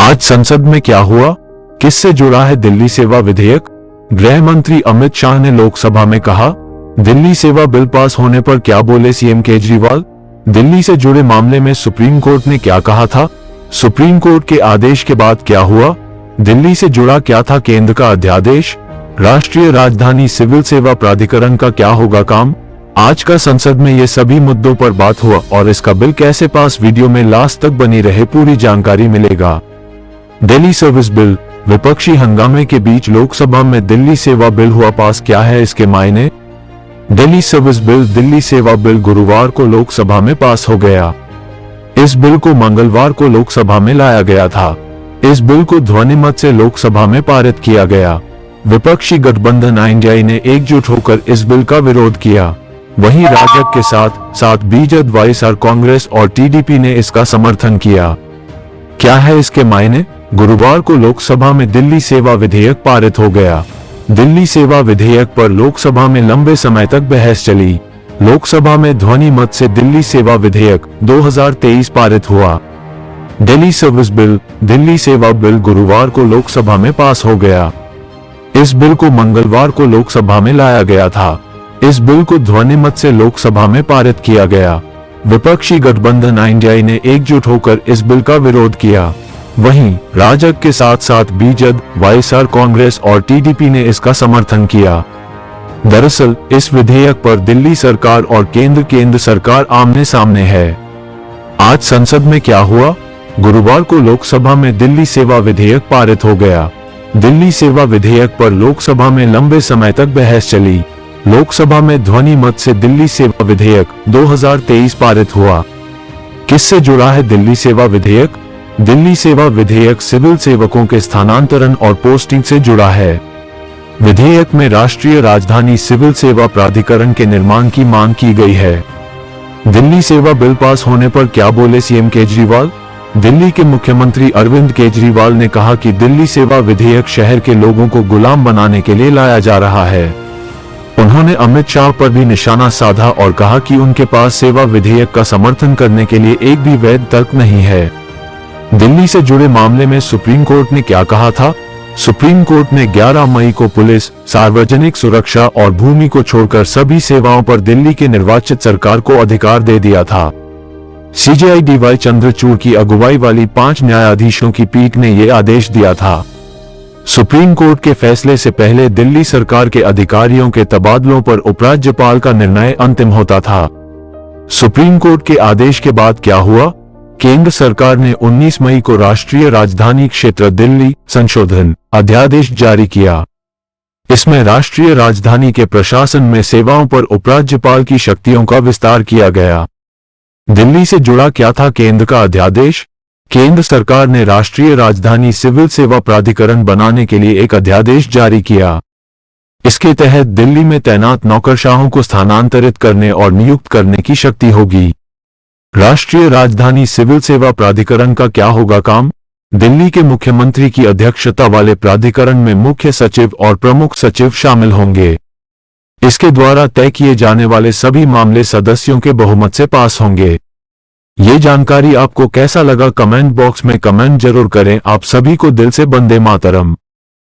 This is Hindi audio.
आज संसद में क्या हुआ, किससे जुड़ा है दिल्ली सेवा विधेयक? गृह मंत्री अमित शाह ने लोकसभा में कहा, दिल्ली सेवा बिल पास होने पर क्या बोले सीएम केजरीवाल? दिल्ली से जुड़े मामले में सुप्रीम कोर्ट ने क्या कहा था? सुप्रीम कोर्ट के आदेश के बाद क्या हुआ? दिल्ली से जुड़ा क्या था केंद्र का अध्यादेश? राष्ट्रीय राजधानी सिविल सेवा प्राधिकरण का क्या होगा काम? आज का संसद में ये सभी मुद्दों पर बात हुआ और इसका बिल कैसे पास, वीडियो में लास्ट तक बनी रहे, पूरी जानकारी मिलेगा। दिल्ली सर्विस बिल, विपक्षी हंगामे के बीच लोकसभा में दिल्ली सेवा बिल हुआ पास, क्या है इसके मायने? दिल्ली सर्विस बिल, दिल्ली सेवा बिल गुरुवार को लोकसभा में पास हो गया। इस बिल को मंगलवार को लोकसभा में लाया गया था। इस बिल को ध्वनिमत से लोकसभा में पारित किया गया। विपक्षी गठबंधन एनडीए ने एकजुट होकर इस बिल का विरोध किया। वहीं राजग के साथ बीजेपी, वाईएसआर कांग्रेस और टीडीपी ने इसका समर्थन किया। क्या है इसके मायने? गुरुवार को लोकसभा में दिल्ली सेवा विधेयक पारित हो गया। दिल्ली सेवा विधेयक पर लोकसभा में लंबे समय तक बहस चली। लोकसभा में ध्वनि मत से दिल्ली सेवा विधेयक 2023 पारित हुआ। दिल्ली सर्विस बिल, दिल्ली सेवा बिल गुरुवार को लोकसभा में पास हो गया। इस बिल को मंगलवार को लोकसभा में लाया गया था। इस बिल को ध्वनिमत से लोकसभा में पारित किया गया। विपक्षी गठबंधन एनडीए ने एकजुट होकर इस बिल का विरोध किया। वहीं राजग के साथ बीजेपी, वाईएसआर कांग्रेस और टीडीपी ने इसका समर्थन किया। दरअसल इस विधेयक पर दिल्ली सरकार और केंद्र सरकार आमने सामने है। आज संसद में क्या हुआ? गुरुवार को लोकसभा में दिल्ली सेवा विधेयक पारित हो गया। दिल्ली सेवा विधेयक पर लोकसभा में लंबे समय तक बहस चली। लोकसभा में ध्वनि मत से दिल्ली सेवा विधेयक 2023 पारित हुआ। किससे जुड़ा है दिल्ली सेवा विधेयक? दिल्ली सेवा विधेयक सिविल सेवकों के स्थानांतरण और पोस्टिंग से जुड़ा है। विधेयक में राष्ट्रीय राजधानी सिविल सेवा प्राधिकरण के निर्माण की मांग की गई है। दिल्ली सेवा बिल पास होने पर क्या बोले सीएम केजरीवाल? दिल्ली के मुख्यमंत्री अरविंद केजरीवाल ने कहा कि दिल्ली सेवा विधेयक शहर के लोगों को गुलाम बनाने के लिए लाया जा रहा है। उन्होंने अमित शाह पर भी निशाना साधा और कहा कि उनके पास सेवा विधेयक का समर्थन करने के लिए एक भी वैध तर्क नहीं है। दिल्ली से जुड़े मामले में सुप्रीम कोर्ट ने क्या कहा था? सुप्रीम कोर्ट ने 11 मई को पुलिस, सार्वजनिक सुरक्षा और भूमि को छोड़कर सभी सेवाओं पर दिल्ली के निर्वाचित सरकार को अधिकार दे दिया था। सीजेआई डीवाई चंद्रचूड़ की अगुवाई वाली 5 न्यायाधीशों की पीठ ने यह आदेश दिया था। सुप्रीम कोर्ट के फैसले से पहले दिल्ली सरकार के अधिकारियों के तबादलों पर उपराज्यपाल का निर्णय अंतिम होता था। सुप्रीम कोर्ट के आदेश के बाद क्या हुआ? केंद्र सरकार ने 19 मई को राष्ट्रीय राजधानी क्षेत्र दिल्ली संशोधन अध्यादेश जारी किया। इसमें राष्ट्रीय राजधानी के प्रशासन में सेवाओं पर उपराज्यपाल की शक्तियों का विस्तार किया गया। दिल्ली से जुड़ा क्या था केंद्र का अध्यादेश? केंद्र सरकार ने राष्ट्रीय राजधानी सिविल सेवा प्राधिकरण बनाने के लिए एक अध्यादेश जारी किया। इसके तहत दिल्ली में तैनात नौकरशाहों को स्थानांतरित करने और नियुक्त करने की शक्ति होगी। राष्ट्रीय राजधानी सिविल सेवा प्राधिकरण का क्या होगा काम? दिल्ली के मुख्यमंत्री की अध्यक्षता वाले प्राधिकरण में मुख्य सचिव और प्रमुख सचिव शामिल होंगे। इसके द्वारा तय किए जाने वाले सभी मामले सदस्यों के बहुमत से पास होंगे। ये जानकारी आपको कैसा लगा? कमेंट बॉक्स में कमेंट जरूर करें। आप सभी को दिल से वंदे मातरम।